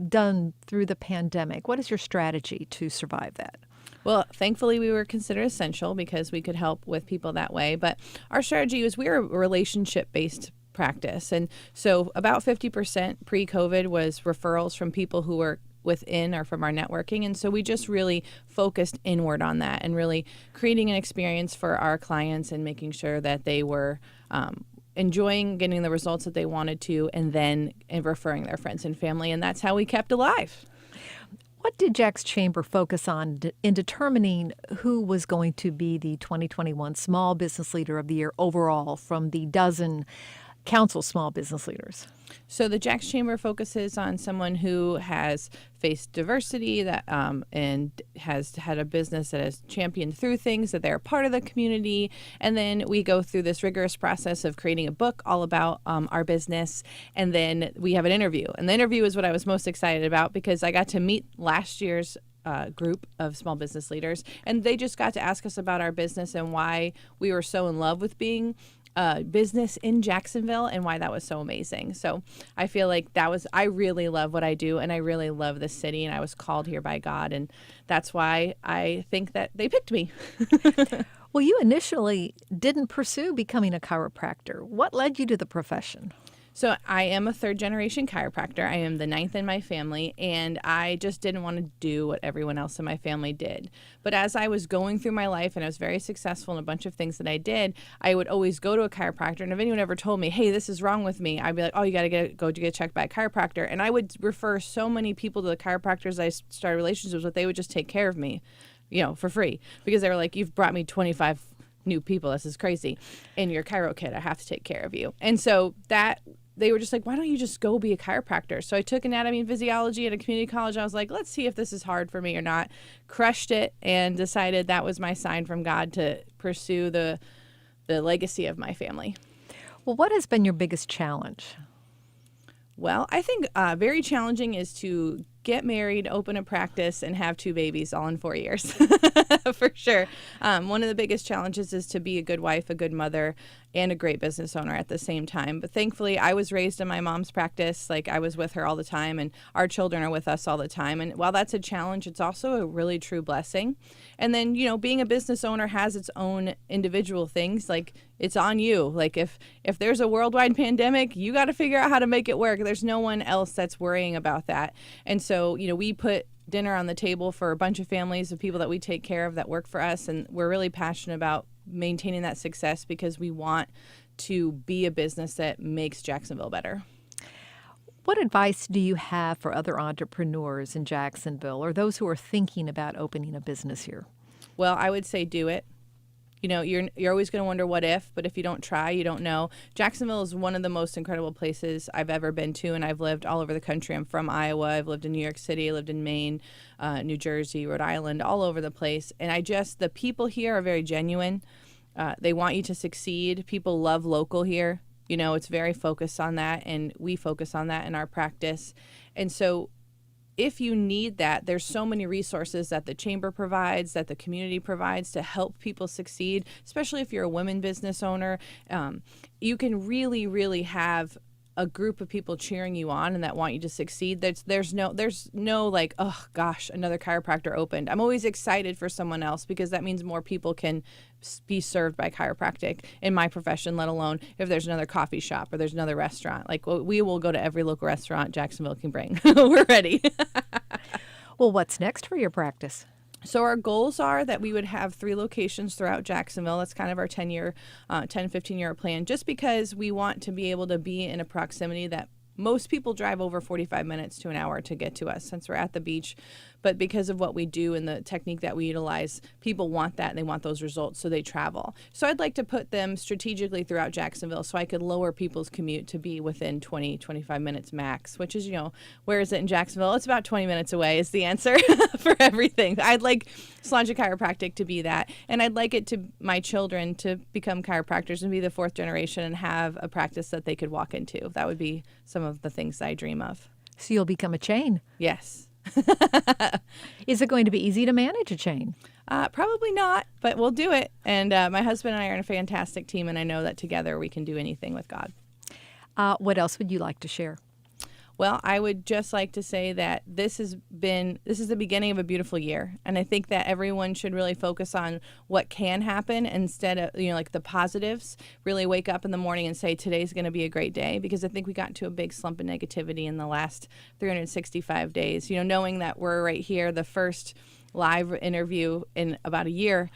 done through the pandemic? What is your strategy to survive that? Well, thankfully, we were considered essential because we could help with people that way. But our strategy was we were a relationship-based practice. And so about 50% pre-COVID was referrals from people who were within or from our networking. And so we just really focused inward on that and really creating an experience for our clients and making sure that they were enjoying getting the results that they wanted to and then referring their friends and family. And that's how we kept alive. What did Jack's Chamber focus on in determining who was going to be the 2021 Small Business Leader of the Year overall from the dozen council small business leaders? So the Jack's Chamber focuses on someone who has faced diversity that and has had a business that has championed through things, that they're part of the community. And then we go through this rigorous process of creating a book all about our business. And then we have an interview. And the interview is what I was most excited about because I got to meet last year's group of small business leaders. And they just got to ask us about our business and why we were so in love with being business in Jacksonville and why that was so amazing. So I feel like I really love what I do and I really love this city and I was called here by God and that's why I think that they picked me. Well, you initially didn't pursue becoming a chiropractor. What led you to the profession? So I am a third-generation chiropractor. I am the ninth in my family, and I just didn't want to do what everyone else in my family did. But as I was going through my life and I was very successful in a bunch of things that I did, I would always go to a chiropractor, and if anyone ever told me, hey, this is wrong with me, I'd be like, oh, you got to go get checked by a chiropractor. And I would refer so many people to the chiropractors I started relationships with, they would just take care of me, for free, because they were like, you've brought me 25 new people, this is crazy, and you're a chiro kid, I have to take care of you. And so they were just like, why don't you just go be a chiropractor? So I took anatomy and physiology at a community college. I was like, let's see if this is hard for me or not. Crushed it and decided that was my sign from God to pursue the legacy of my family. Well, what has been your biggest challenge? Well, I think very challenging is to get married, open a practice, and have 2 babies all in 4 years, for sure. One of the biggest challenges is to be a good wife, a good mother, and a great business owner at the same time. But thankfully, I was raised in my mom's practice. Like, I was with her all the time, and our children are with us all the time. And while that's a challenge, it's also a really true blessing. And then, being a business owner has its own individual things. Like, it's on you. Like, if there's a worldwide pandemic, you got to figure out how to make it work. There's no one else that's worrying about that. And so, we put dinner on the table for a bunch of families of people that we take care of that work for us. And we're really passionate about maintaining that success because we want to be a business that makes Jacksonville better. What advice do you have for other entrepreneurs in Jacksonville or those who are thinking about opening a business here? Well, I would say do it. You're always going to wonder what if, but if you don't try, you don't know. Jacksonville is one of the most incredible places I've ever been to, and I've lived all over the country. I'm from Iowa. I've lived in New York City. I lived in Maine, New Jersey, Rhode Island, all over the place. And the people here are very genuine. They want you to succeed. People love local here. It's very focused on that, and we focus on that in our practice. And so if you need that, there's so many resources that the chamber provides, that the community provides to help people succeed, especially if you're a women business owner. You can really, really have a group of people cheering you on and that want you to succeed. There's no like, oh gosh, another chiropractor opened. I'm always excited for someone else because that means more people can be served by chiropractic in my profession, let alone if there's another coffee shop or there's another restaurant. Like, we will go to every local restaurant Jacksonville can bring. We're ready. Well, what's next for your practice? So our goals are that we would have 3 locations throughout Jacksonville. That's kind of our 15-year plan, just because we want to be able to be in a proximity that most people drive over 45 minutes to an hour to get to us since we're at the beach. but because of what we do and the technique that we utilize, people want that and they want those results, so they travel. So I'd like to put them strategically throughout Jacksonville so I could lower people's commute to be within 20, 25 minutes max, which is, where is it in Jacksonville? It's about 20 minutes away is the answer for everything. I'd like Solange Chiropractic to be that, and I'd like it to my children to become chiropractors and be the fourth generation and have a practice that they could walk into. That would be some of the things I dream of. So you'll become a chain. Yes. Is it going to be easy to manage a chain? Probably not, but we'll do it. And my husband and I are a fantastic team, and I know that together we can do anything with God. What else would you like to share? Well, I would just like to say that this is the beginning of a beautiful year. And I think that everyone should really focus on what can happen instead of, like the positives. Really wake up in the morning and say, today's going to be a great day, because I think we got to a big slump of negativity in the last 365 days. Knowing that we're right here, the first live interview in about a year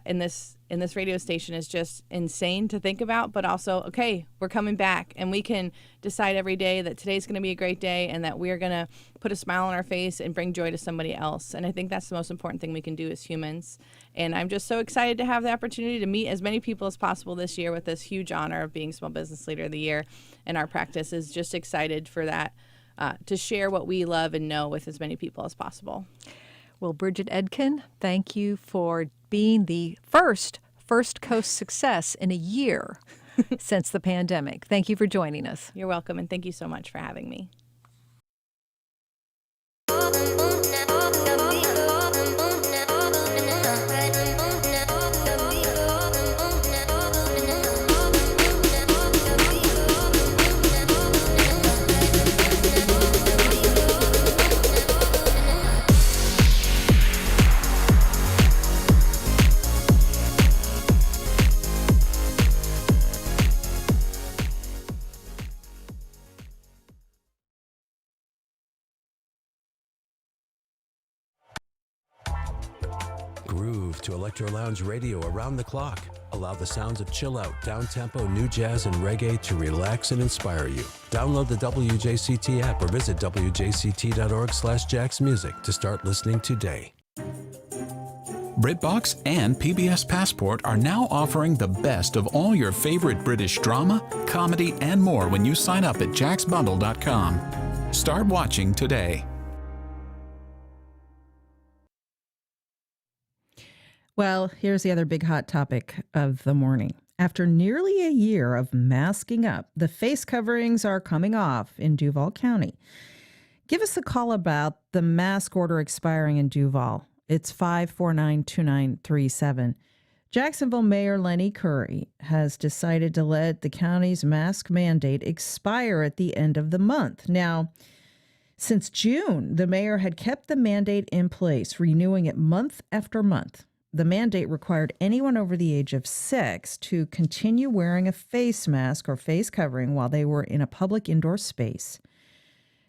in this radio station is just insane to think about, but also, okay, we're coming back, and we can decide every day that today's going to be a great day and that we're going to put a smile on our face and bring joy to somebody else. And I think that's the most important thing we can do as humans. And I'm just so excited to have the opportunity to meet as many people as possible this year with this huge honor of being Small Business Leader of the Year. And our practice is just excited for that, to share what we love and know with as many people as possible. Well, Bridget Edkin, thank you for being the First Coast success in a year since the pandemic. Thank you for joining us. You're welcome, and thank you so much for having me. Groove to Electro Lounge Radio around the clock. Allow the sounds of chill out, down-tempo, new jazz, and reggae to relax and inspire you. Download the WJCT app or visit wjct.org/jacksmusic to start listening today. BritBox and PBS Passport are now offering the best of all your favorite British drama, comedy, and more when you sign up at jacksbundle.com. Start watching today. Well, here's the other big hot topic of the morning. After nearly a year of masking up, the face coverings are coming off in Duval County. Give us a call about the mask order expiring in Duval. It's 549-2937. Jacksonville Mayor Lenny Curry has decided to let the county's mask mandate expire at the end of the month. Now, since June, the mayor had kept the mandate in place, renewing it month after month. The mandate required anyone over the age of 6 to continue wearing a face mask or face covering while they were in a public indoor space,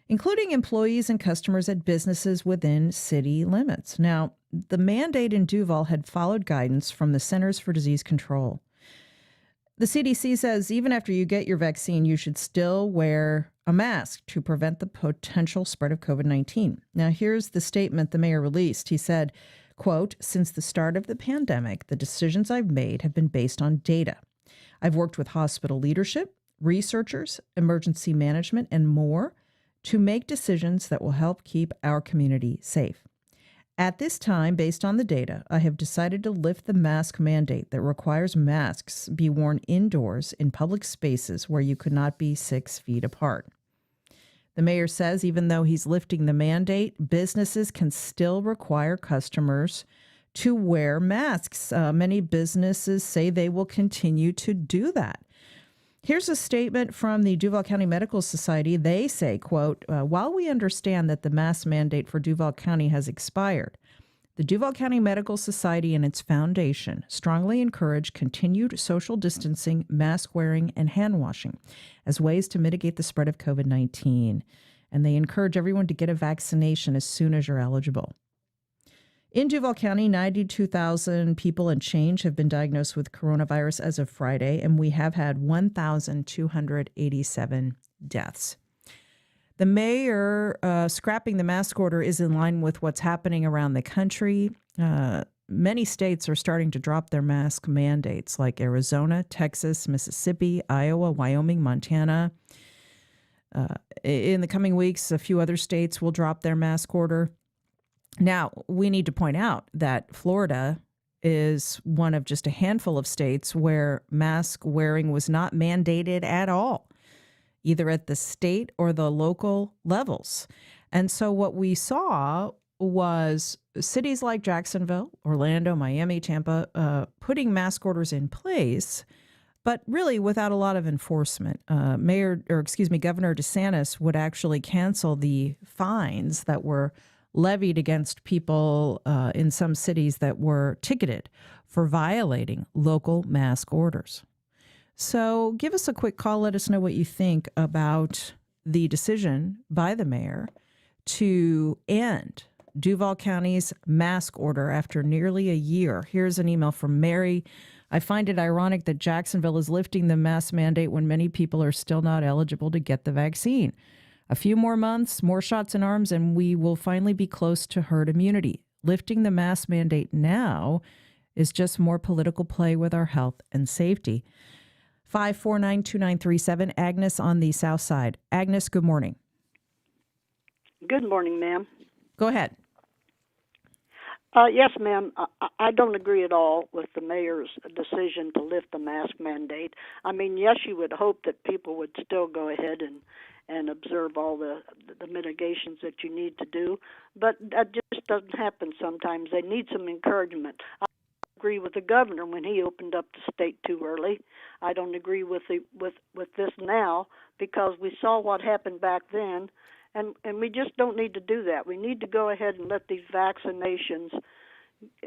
including employees and customers at businesses within city limits. Now, the mandate in Duval had followed guidance from the Centers for Disease Control. The CDC says even after you get your vaccine, you should still wear a mask to prevent the potential spread of COVID-19. Now, here's the statement the mayor released. He said, quote, "Since the start of the pandemic, the decisions I've made have been based on data. I've worked with hospital leadership, researchers, emergency management, and more to make decisions that will help keep our community safe. At this time, based on the data, I have decided to lift the mask mandate that requires masks be worn indoors in public spaces where you could not be 6 feet apart." The mayor says even though he's lifting the mandate, businesses can still require customers to wear masks. Many businesses say they will continue to do that. Here's a statement from the Duval County Medical Society. They say, quote, "While we understand that the mask mandate for Duval County has expired, the Duval County Medical Society and its foundation strongly encourage continued social distancing, mask wearing, and hand washing as ways to mitigate the spread of COVID-19. And they encourage everyone to get a vaccination as soon as you're eligible." In Duval County, 92,000 people and change have been diagnosed with coronavirus as of Friday, and we have had 1,287 deaths. The mayor scrapping the mask order is in line with what's happening around the country. Many states are starting to drop their mask mandates, like Arizona, Texas, Mississippi, Iowa, Wyoming, Montana. In the coming weeks, a few other states will drop their mask order. Now, we need to point out that Florida is one of just a handful of states where mask wearing was not mandated at all, either at the state or the local levels. And so what we saw was cities like Jacksonville, Orlando, Miami, Tampa, putting mask orders in place, but really without a lot of enforcement. Governor DeSantis would actually cancel the fines that were levied against people in some cities that were ticketed for violating local mask orders. So give us a quick call. Let us know what you think about the decision by the mayor to end Duval County's mask order after nearly a year. Here's an email from Mary. I find it ironic that Jacksonville is lifting the mask mandate when many people are still not eligible to get the vaccine. A few more months, more shots in arms, and we will finally be close to herd immunity. Lifting the mask mandate now is just more political play with our health and safety. 549-2937, Agnes on the south side. Agnes, good morning. Good morning, ma'am. Go ahead. Yes, ma'am. I don't agree at all with the mayor's decision to lift the mask mandate. I mean, yes, you would hope that people would still go ahead and observe all the mitigations that you need to do, but that just doesn't happen sometimes. They need some encouragement. I agree with the governor when he opened up the state too early. I don't agree with this now because we saw what happened back then. And we just don't need to do that. We need to go ahead and let these vaccinations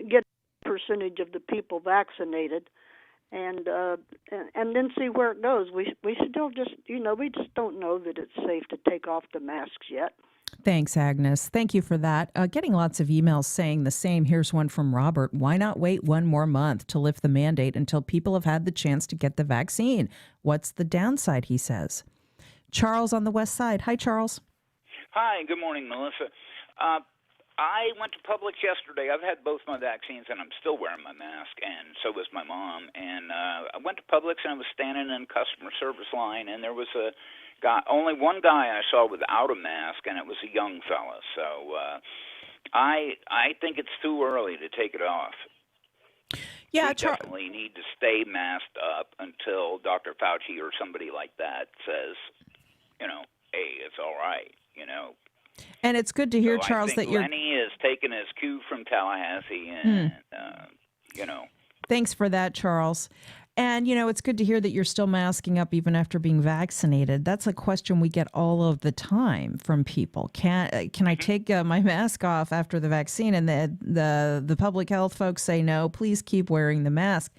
get a percentage of the people vaccinated, and then see where it goes. We still just we just don't know that it's safe to take off the masks yet. Thanks, Agnes. Thank you for that. Getting lots of emails saying the same. Here's one from Robert. Why not wait one more month to lift the mandate until people have had the chance to get the vaccine? What's the downside, he says. Charles on the west side. Hi, Charles. Hi, good morning, Melissa. I went to Publix yesterday. I've had both my vaccines, and I'm still wearing my mask, and so was my mom. And I went to Publix, and I was standing in customer service line, and there was only one guy I saw without a mask, and it was a young fella. So I think it's too early to take it off. Yeah, we definitely need to stay masked up until Dr. Fauci or somebody like that says, hey, it's all right. And it's good to hear, so Charles, I think that you're. Lenny is taking his cue from Tallahassee, and Thanks for that, Charles. And it's good to hear that you're still masking up even after being vaccinated. That's a question we get all of the time from people. Can I take my mask off after the vaccine? And the public health folks say no. Please keep wearing the mask.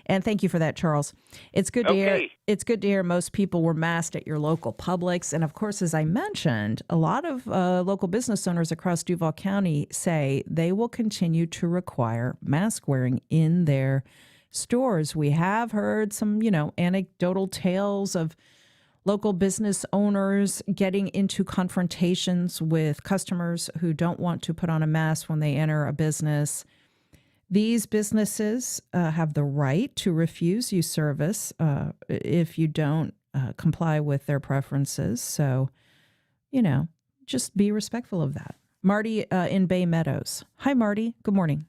And thank you for that, Charles. It's good to hear. It's good to hear most people were masked at your local Publix. And of course, as I mentioned, a lot of local business owners across Duval County say they will continue to require mask wearing in their stores. We have heard some, anecdotal tales of local business owners getting into confrontations with customers who don't want to put on a mask when they enter a business. These businesses have the right to refuse you service if you don't comply with their preferences. So, just be respectful of that. Marty in Bay Meadows. Hi, Marty. Good morning.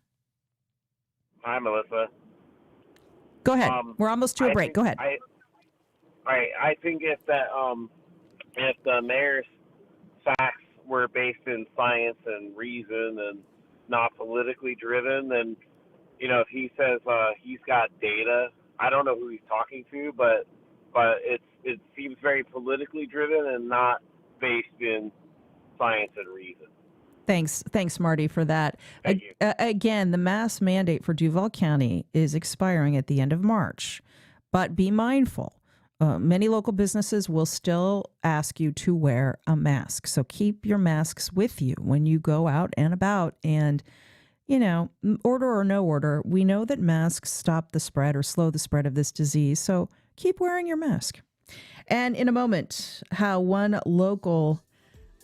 Hi, Melissa. Go ahead. We're almost to a break. Go ahead. I think if the mayor's facts were based in science and reason and not politically driven, then if he says he's got data, I don't know who he's talking to, but it seems very politically driven and not based in science and reason. Thanks, Marty, for that. Again, the mask mandate for Duval County is expiring at the end of March, but be mindful. Many local businesses will still ask you to wear a mask, so keep your masks with you when you go out and about. And order or no order, we know that masks stop the spread or slow the spread of this disease, so keep wearing your mask. And in a moment, how one local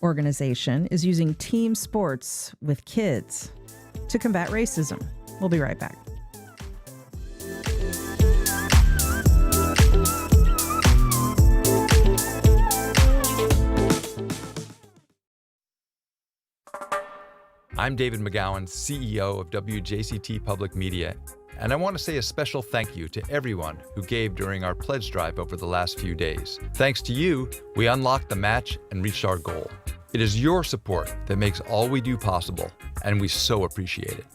organization is using team sports with kids to combat racism. We'll be right back. I'm David McGowan, CEO of WJCT Public Media, and I want to say a special thank you to everyone who gave during our pledge drive over the last few days. Thanks to you, we unlocked the match and reached our goal. It is your support that makes all we do possible, and we so appreciate it.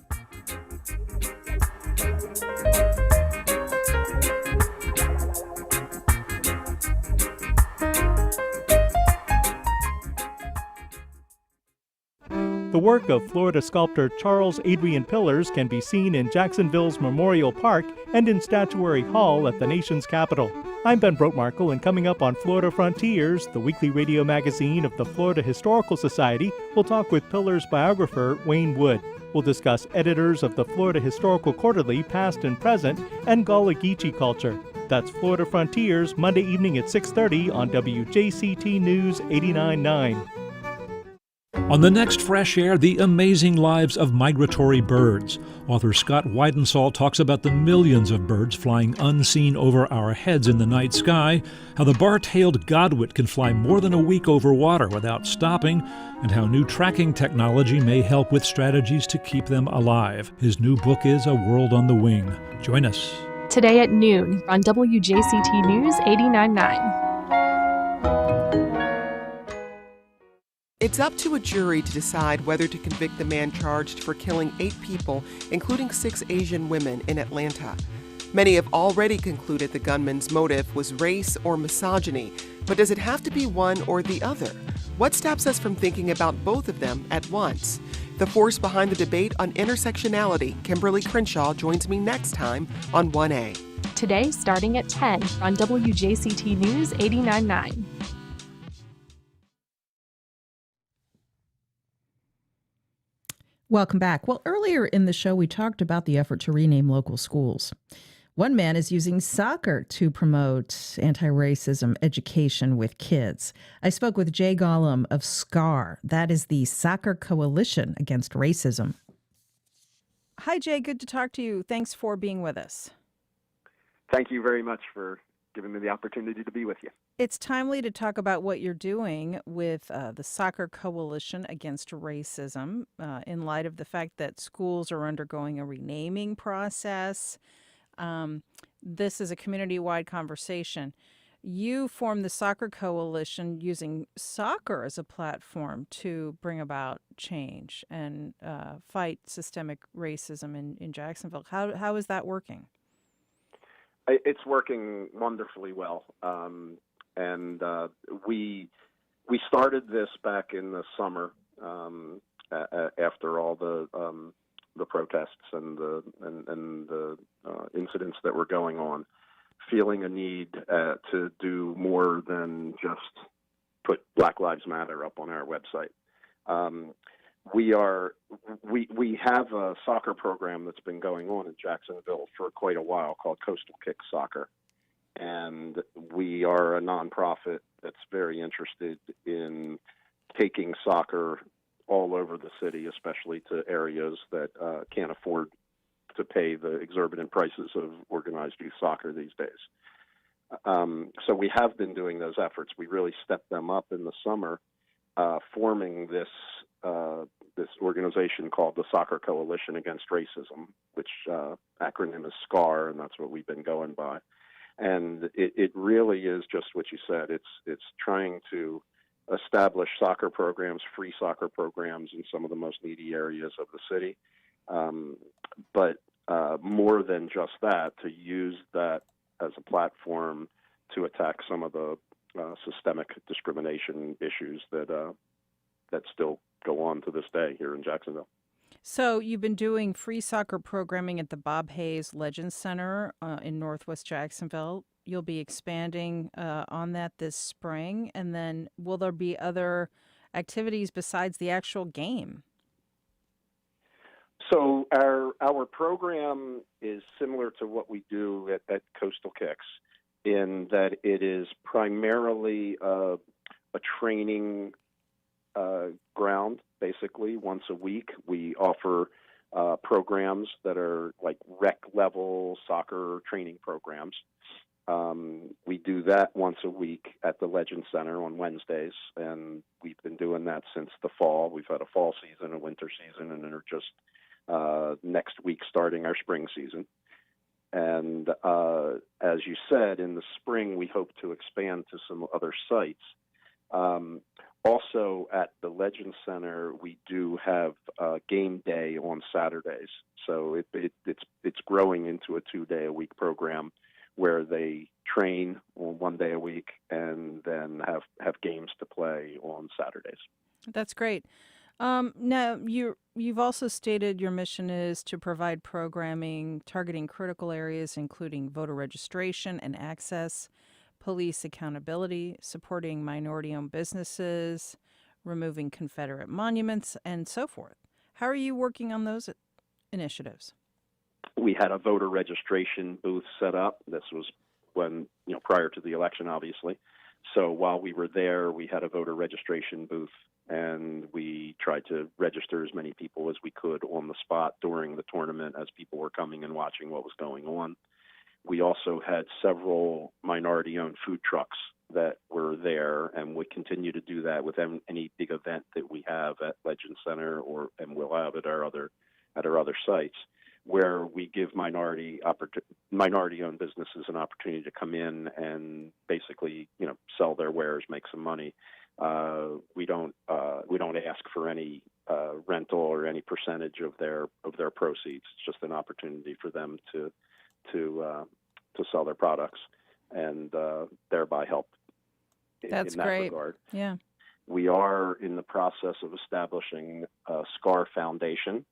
The work of Florida sculptor Charles Adrian Pillars can be seen in Jacksonville's Memorial Park and in Statuary Hall at the nation's capital. I'm Ben Brotmarkle, and coming up on Florida Frontiers, the weekly radio magazine of the Florida Historical Society, we'll talk with Pillars biographer Wayne Wood. We'll discuss editors of the Florida Historical Quarterly, past and present, and Gullah Geechee culture. That's Florida Frontiers, Monday evening at 6:30 on WJCT News 89.9. On the next Fresh Air, the amazing lives of migratory birds. Author Scott Weidensaul talks about the millions of birds flying unseen over our heads in the night sky, how the bar-tailed godwit can fly more than a week over water without stopping, and how new tracking technology may help with strategies to keep them alive. His new book is A World on the Wing. Join us. Today at noon on WJCT News 89.9. It's up to a jury to decide whether to convict the man charged for killing 8 people, including 6 Asian women, in Atlanta. Many have already concluded the gunman's motive was race or misogyny, but does it have to be one or the other? What stops us from thinking about both of them at once? The force behind the debate on intersectionality, Kimberly Crenshaw joins me next time on 1A. Today, starting at 10 on WJCT News 89.9. Welcome back. Well, earlier in the show, we talked about the effort to rename local schools. One man is using soccer to promote anti-racism education with kids. I spoke with Jay Gollum of SCAR. That is the Soccer Coalition Against Racism. Hi, Jay. Good to talk to you. Thanks for being with us. Thank you very much for giving me the opportunity to be with you. It's timely to talk about what you're doing with the Soccer Coalition Against Racism in light of the fact that schools are undergoing a renaming process. This is a community-wide conversation. You formed the Soccer Coalition using soccer as a platform to bring about change and fight systemic racism in Jacksonville. How is that working? It's working wonderfully well. And we started this back in the summer after all the protests and the incidents that were going on, feeling a need to do more than just put Black Lives Matter up on our website. We have a soccer program that's been going on in Jacksonville for quite a while called Coastal Kicks Soccer. And we are a nonprofit that's very interested in taking soccer all over the city, especially to areas that can't afford to pay the exorbitant prices of organized youth soccer these days. So we have been doing those efforts. We really stepped them up in the summer, forming this organization called the Soccer Coalition Against Racism, which acronym is SCAR, and that's what we've been going by. And it really is just what you said. It's trying to establish soccer programs, free soccer programs in some of the most needy areas of the city. But more than just that, to use that as a platform to attack some of the systemic discrimination issues that still go on to this day here in Jacksonville. So you've been doing free soccer programming at the Bob Hayes Legends Center in Northwest Jacksonville. You'll be expanding on that this spring. And then will there be other activities besides the actual game? So our program is similar to what we do at Coastal Kicks in that it is primarily a training ground, basically, once a week. We offer programs that are like rec level soccer training programs. We do that once a week at the Legend Center on Wednesdays, and we've been doing that since the fall. We've had a fall season, a winter season, and are just next week starting our spring season. And as you said, in the spring, we hope to expand to some other sites. Also, at the Legend Center, we do have game day on Saturdays. So it's growing into a 2-day-a-week program where they train on 1 day a week and then have games to play on Saturdays. That's great. Now, you've also stated your mission is to provide programming targeting critical areas, including voter registration and access, police accountability, supporting minority-owned businesses, removing Confederate monuments, and so forth. How are you working on those initiatives? We had a voter registration booth set up. This was when, prior to the election, obviously. So while we were there, we had a voter registration booth, and we tried to register as many people as we could on the spot during the tournament as people were coming and watching what was going on. We also had several minority-owned food trucks that were there, and we continue to do that with any big event that we have at Legend Center and we'll have at our other sites, where we give minority-owned businesses an opportunity to come in and basically, sell their wares, make some money. We don't ask for any rental or any percentage of their proceeds. It's just an opportunity for them to sell their products and thereby help in that great. regard. Yeah. We are in the process of establishing a SCAR Foundation.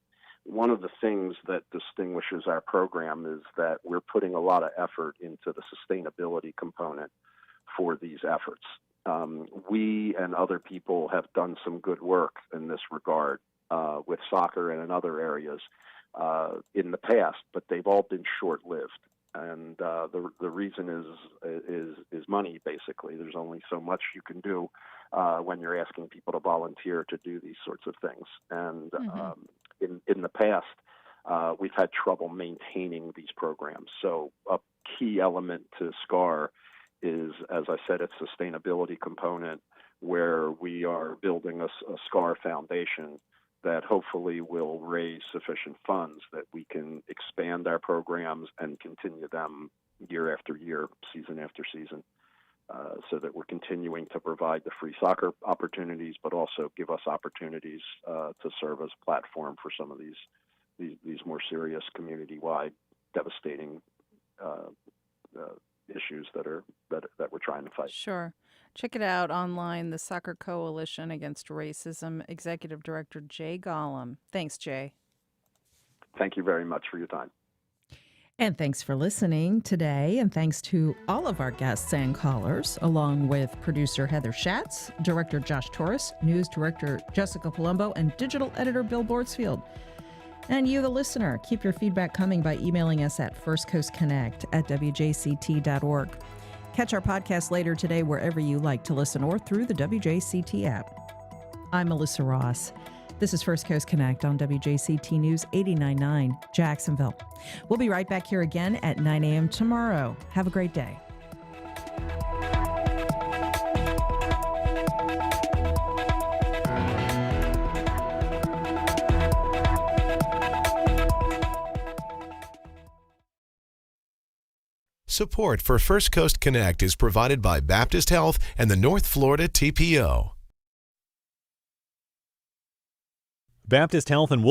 One of the things that distinguishes our program is that we're putting a lot of effort into the sustainability component for these efforts. We and other people have done some good work in this regard with soccer and in other areas in the past, but they've all been short-lived. And the reason is money, basically. There's only so much you can do when you're asking people to volunteer to do these sorts of things. And in the past, we've had trouble maintaining these programs. So a key element to SCAR is, as I said, its sustainability component, where we are building a SCAR Foundation that hopefully will raise sufficient funds that we can expand our programs and continue them year after year, season after season, so that we're continuing to provide the free soccer opportunities, but also give us opportunities to serve as a platform for some of these more serious community-wide devastating issues that we're trying to fight. Sure. Check it out online, the Soccer Coalition Against Racism, Executive Director Jay Gollum. Thanks, Jay. Thank you very much for your time. And thanks for listening today, and thanks to all of our guests and callers, along with producer Heather Schatz, director Josh Torres, news director Jessica Palumbo, and digital editor Bill Bortsfield. And you, the listener, keep your feedback coming by emailing us at firstcoastconnect@wjct.org. Catch our podcast later today wherever you like to listen or through the WJCT app. I'm Melissa Ross. This is First Coast Connect on WJCT News 89.9 Jacksonville. We'll be right back here again at 9 a.m. tomorrow. Have a great day. Support for First Coast Connect is provided by Baptist Health and the North Florida TPO. Baptist Health and